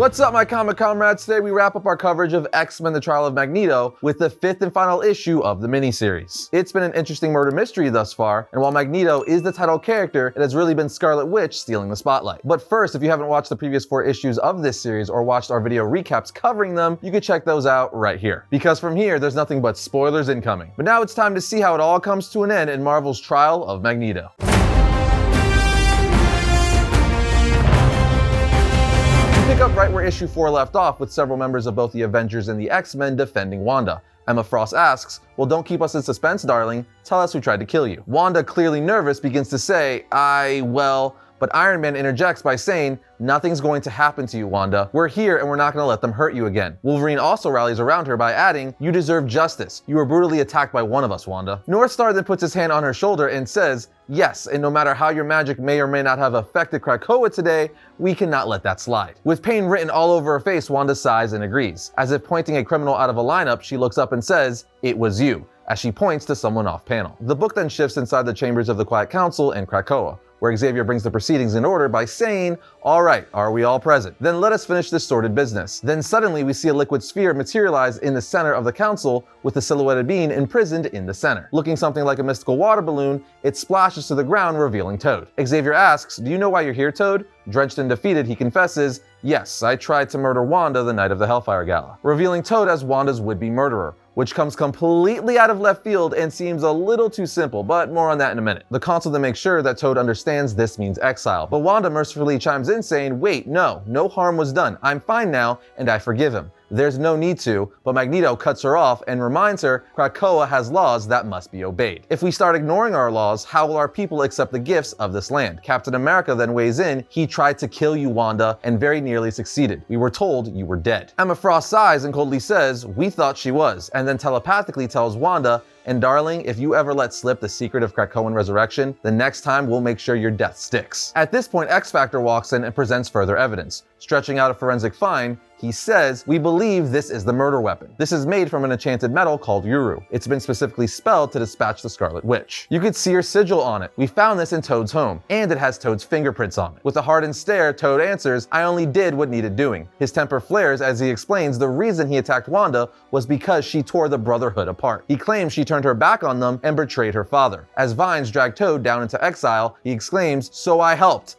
What's up, my comic comrades? Today we wrap up our coverage of X-Men: The Trial of Magneto with the 5th and final issue of the miniseries. It's been an interesting murder mystery thus far, and while Magneto is the title character, it has really been Scarlet Witch stealing the spotlight. But first, if you haven't watched the previous 4 issues of this series or watched our video recaps covering them, you can check those out right here. Because from here, there's nothing but spoilers incoming. But now it's time to see how it all comes to an end in Marvel's Trial of Magneto. Pick up right where issue 4 left off, with several members of both the Avengers and the X-Men defending Wanda. Emma Frost asks, "Well, don't keep us in suspense, darling. Tell us who tried to kill you." Wanda, clearly nervous, begins to say, but Iron Man interjects by saying, "Nothing's going to happen to you, Wanda. We're here and we're not going to let them hurt you again." Wolverine also rallies around her by adding, "You deserve justice. You were brutally attacked by one of us, Wanda." Northstar then puts his hand on her shoulder and says, "Yes, and no matter how your magic may or may not have affected Krakoa today, we cannot let that slide." With pain written all over her face, Wanda sighs and agrees. As if pointing a criminal out of a lineup, she looks up and says, "It was you," as she points to someone off panel. The book then shifts inside the chambers of the Quiet Council in Krakoa, where Xavier brings the proceedings in order by saying, "All right, are we all present? Then let us finish this sordid business." Then suddenly we see a liquid sphere materialize in the center of the council, with the silhouetted being imprisoned in the center. Looking something like a mystical water balloon, it splashes to the ground, revealing Toad. Xavier asks, "Do you know why you're here, Toad?" Drenched and defeated, he confesses, "Yes, I tried to murder Wanda the night of the Hellfire Gala," revealing Toad as Wanda's would-be murderer, which comes completely out of left field and seems a little too simple, but more on that in a minute. The council then makes sure that Toad understands this means exile, but Wanda mercifully chimes in saying, "Wait, no harm was done. I'm fine now, and I forgive him. There's no need to," but Magneto cuts her off and reminds her Krakoa has laws that must be obeyed. If we start ignoring our laws, how will our people accept the gifts of this land? Captain America then weighs in, "He tried to kill you, Wanda, and very nearly succeeded. We were told you were dead." Emma Frost sighs and coldly says, "We thought she was," and then telepathically tells Wanda, "And darling, if you ever let slip the secret of Krakoan resurrection, the next time we'll make sure your death sticks." At this point, X-Factor walks in and presents further evidence. Stretching out a forensic find, he says, "We believe this is the murder weapon. This is made from an enchanted metal called Uru. It's been specifically spelled to dispatch the Scarlet Witch. You could see her sigil on it. We found this in Toad's home, and it has Toad's fingerprints on it." With a hardened stare, Toad answers, "I only did what needed doing." His temper flares as he explains the reason he attacked Wanda was because she tore the Brotherhood apart. He claims she turned her back on them and betrayed her father. As vines drag Toad down into exile, he exclaims, "So I helped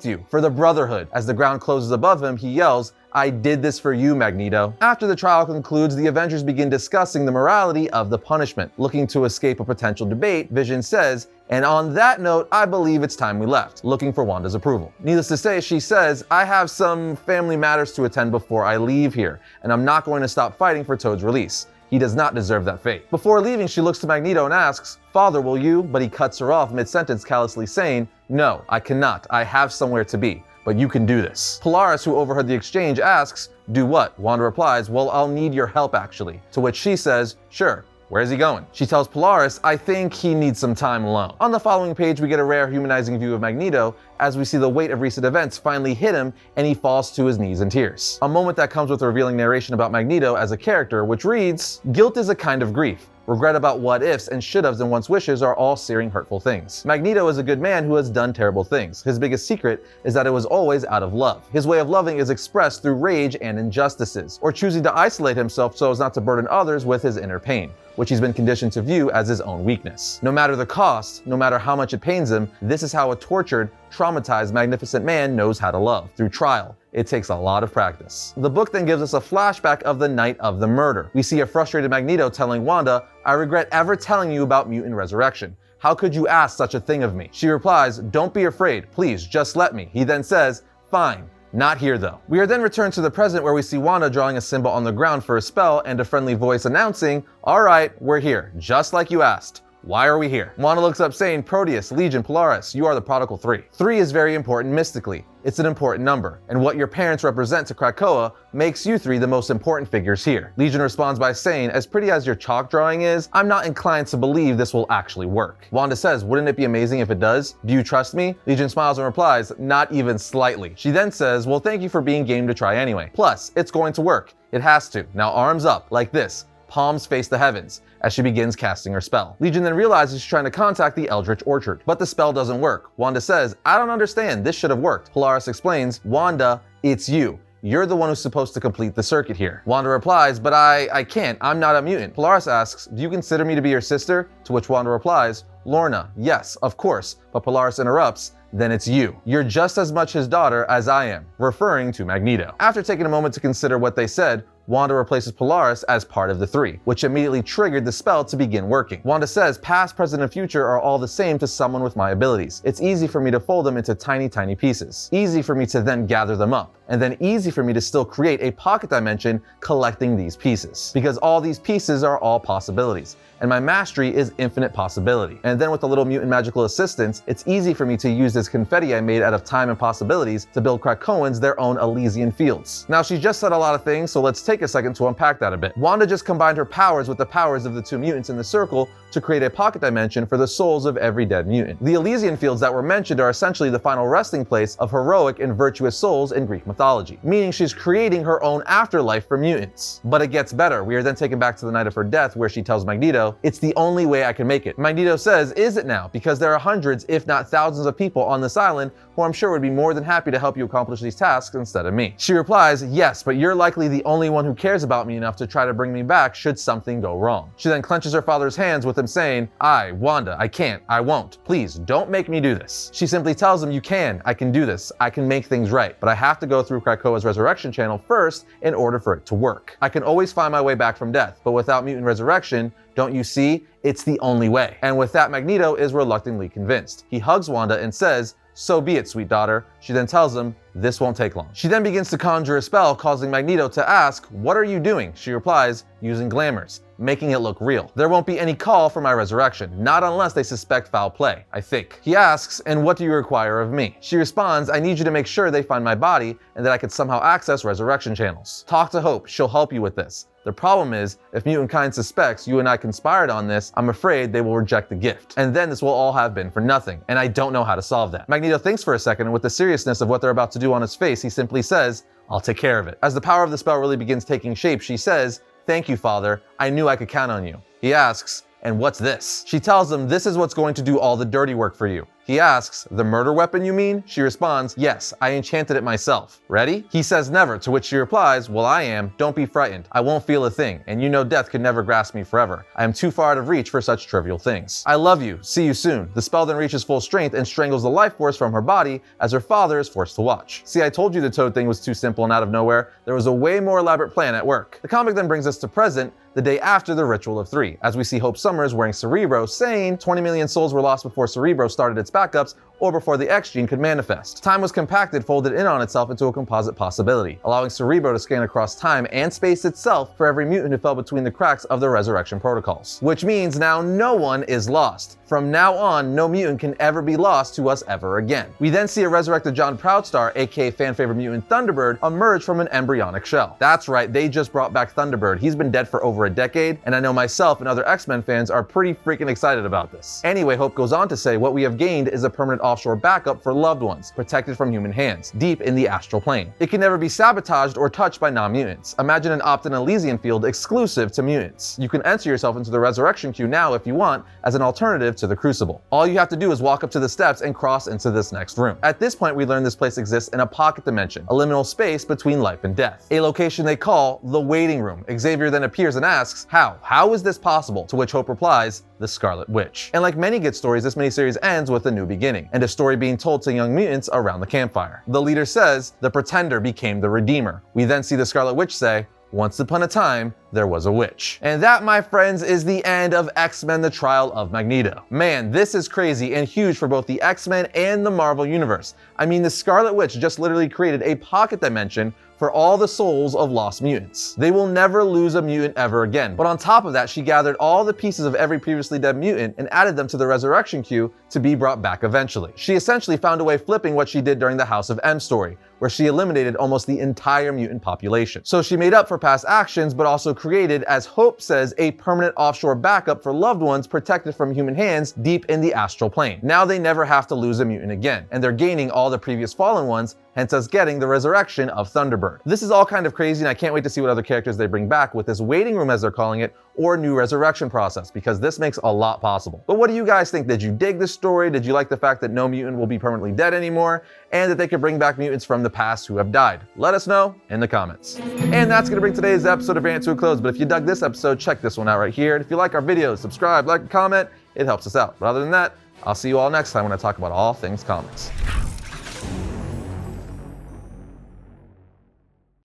you, for the Brotherhood." As the ground closes above him, he yells, "I did this for you, Magneto." After the trial concludes, the Avengers begin discussing the morality of the punishment. Looking to escape a potential debate, Vision says, "And on that note, I believe it's time we left," looking for Wanda's approval. Needless to say, she says, "I have some family matters to attend before I leave here, and I'm not going to stop fighting for Toad's release. He does not deserve that fate." Before leaving, she looks to Magneto and asks, "Father, will you?" But he cuts her off mid-sentence, callously saying, "No, I cannot. I have somewhere to be. But you can do this." Polaris, who overheard the exchange, asks, "Do what?" Wanda replies, "Well, I'll need your help, actually." To which she says, "Sure. Where's he going?" She tells Polaris, "I think he needs some time alone." On the following page, we get a rare humanizing view of Magneto as we see the weight of recent events finally hit him and he falls to his knees in tears. A moment that comes with a revealing narration about Magneto as a character, which reads, "Guilt is a kind of grief. Regret about what ifs and should haves and once wishes are all searing hurtful things. Magneto is a good man who has done terrible things. His biggest secret is that it was always out of love. His way of loving is expressed through rage and injustices, or choosing to isolate himself so as not to burden others with his inner pain, which he's been conditioned to view as his own weakness. No matter the cost, no matter how much it pains him, this is how a tortured, traumatized, magnificent man knows how to love, through trial. It takes a lot of practice." The book then gives us a flashback of the night of the murder. We see a frustrated Magneto telling Wanda, "I regret ever telling you about mutant resurrection. How could you ask such a thing of me?" She replies, "Don't be afraid. Please, just let me." He then says, "Fine. Not here though." We are then returned to the present, where we see Wanda drawing a symbol on the ground for a spell and a friendly voice announcing, "All right, we're here, just like you asked. Why are we here?" Wanda looks up saying, "Proteus, Legion, Polaris, you are the prodigal 3. 3 is very important mystically. It's an important number, and what your parents represent to Krakoa makes you 3 the most important figures here." Legion responds by saying, "As pretty as your chalk drawing is, I'm not inclined to believe this will actually work." Wanda says, "Wouldn't it be amazing if it does? Do you trust me?" Legion smiles and replies, "Not even slightly." She then says, "Well, thank you for being game to try anyway. Plus, it's going to work. It has to. Now arms up, like this. Palms face the heavens," as she begins casting her spell. Legion then realizes she's trying to contact the Eldritch Orchard, but the spell doesn't work. Wanda says, "I don't understand, this should have worked." Polaris explains, "Wanda, it's you. You're the one who's supposed to complete the circuit here. Wanda replies, but I can't. I'm not a mutant. Polaris asks, do you consider me to be your sister? To which Wanda replies, Lorna, yes, of course. But Polaris interrupts, then it's you. You're just as much his daughter as I am, referring to Magneto. After taking a moment to consider what they said, Wanda replaces Polaris as part of the three, which immediately triggered the spell to begin working. Wanda says past, present, and future are all the same to someone with my abilities. It's easy for me to fold them into tiny pieces. Easy for me to then gather them up. And then easy for me to still create a pocket dimension collecting these pieces. Because all these pieces are all possibilities. And my mastery is infinite possibility. And then with a little mutant magical assistance, it's easy for me to use this confetti I made out of time and possibilities to build Krakoans their own Elysian fields. Now she just said a lot of things, so let's take a second to unpack that a bit. Wanda just combined her powers with the powers of the two mutants in the circle to create a pocket dimension for the souls of every dead mutant. The Elysian fields that were mentioned are essentially the final resting place of heroic and virtuous souls in Greek mythology, meaning she's creating her own afterlife for mutants. But it gets better. We are then taken back to the night of her death where she tells Magneto, it's the only way I can make it. Magneto says, is it now? Because there are hundreds, if not thousands of people on this island who I'm sure would be more than happy to help you accomplish these tasks instead of me. She replies, yes, but you're likely the only one who cares about me enough to try to bring me back should something go wrong. She then clenches her father's hands with him saying, Wanda, I can't, I won't. Please, don't make me do this. She simply tells him, you can, I can do this, I can make things right, but I have to go through Krakoa's resurrection channel first in order for it to work. I can always find my way back from death, but without mutant resurrection, don't you see? It's the only way. And with that, Magneto is reluctantly convinced. He hugs Wanda and says, so be it, sweet daughter. She then tells him, this won't take long. She then begins to conjure a spell, causing Magneto to ask, what are you doing? She replies, using glamours, making it look real. There won't be any call for my resurrection, not unless they suspect foul play, I think. He asks, and what do you require of me? She responds, I need you to make sure they find my body and that I could somehow access resurrection channels. Talk to Hope, she'll help you with this. The problem is, if mutant kind suspects you and I conspired on this, I'm afraid they will reject the gift. And then this will all have been for nothing, and I don't know how to solve that. Magneto thinks for a second, and with the seriousness of what they're about to do on his face, he simply says, I'll take care of it. As the power of the spell really begins taking shape, she says, thank you, Father. I knew I could count on you. He asks, and what's this? She tells him this is what's going to do all the dirty work for you. He asks, the murder weapon you mean? She responds, yes, I enchanted it myself. Ready? He says never, to which she replies, well, I am. Don't be frightened. I won't feel a thing, and you know death could never grasp me forever. I am too far out of reach for such trivial things. I love you. See you soon. The spell then reaches full strength and strangles the life force from her body as her father is forced to watch. See, I told you the Toad thing was too simple and out of nowhere. There was a way more elaborate plan at work. The comic then brings us to present, the day after the Ritual of Three, as we see Hope Summers wearing Cerebro, saying 20 million souls were lost before Cerebro started its backups or before the X gene could manifest. Time was compacted, folded in on itself into a composite possibility, allowing Cerebro to scan across time and space itself for every mutant who fell between the cracks of the resurrection protocols. Which means now no one is lost. From now on, no mutant can ever be lost to us ever again. We then see a resurrected John Proudstar, aka fan favorite mutant Thunderbird, emerge from an embryonic shell. That's right, they just brought back Thunderbird. He's been dead for over a decade, and I know myself and other X-Men fans are pretty freaking excited about this. Anyway, Hope goes on to say what we have gained is a permanent offshore backup for loved ones, protected from human hands, deep in the astral plane. It can never be sabotaged or touched by non-mutants. Imagine an opt-in Elysian field exclusive to mutants. You can enter yourself into the resurrection queue now if you want, as an alternative to the Crucible. All you have to do is walk up to the steps and cross into this next room. At this point, we learn this place exists in a pocket dimension, a liminal space between life and death, a location they call the waiting room. Xavier then appears and asks, how is this possible? To which Hope replies, the Scarlet Witch. And like many good stories, this miniseries ends with a new beginning, and a story being told to young mutants around the campfire. The leader says, the pretender became the redeemer. We then see the Scarlet Witch say, once upon a time, there was a witch. And that, my friends, is the end of X-Men: The Trial of Magneto. Man, this is crazy and huge for both the X-Men and the Marvel Universe. I mean, the Scarlet Witch just literally created a pocket dimension for all the souls of lost mutants. They will never lose a mutant ever again. But on top of that, she gathered all the pieces of every previously dead mutant and added them to the resurrection queue to be brought back eventually. She essentially found a way flipping what she did during the House of M story, where she eliminated almost the entire mutant population. So she made up for past actions, but also created, as Hope says, a permanent offshore backup for loved ones protected from human hands deep in the astral plane. Now they never have to lose a mutant again, and they're gaining all the previous fallen ones hence us getting the resurrection of Thunderbird. This is all kind of crazy, and I can't wait to see what other characters they bring back with this waiting room, as they're calling it, or new resurrection process, because this makes a lot possible. But what do you guys think? Did you dig this story? Did you like the fact that no mutant will be permanently dead anymore, and that they could bring back mutants from the past who have died? Let us know in the comments. And that's gonna bring today's episode of Variant to a close, but if you dug this episode, check this one out right here. And if you like our videos, subscribe, like, and comment, it helps us out. But other than that, I'll see you all next time when I talk about all things comics.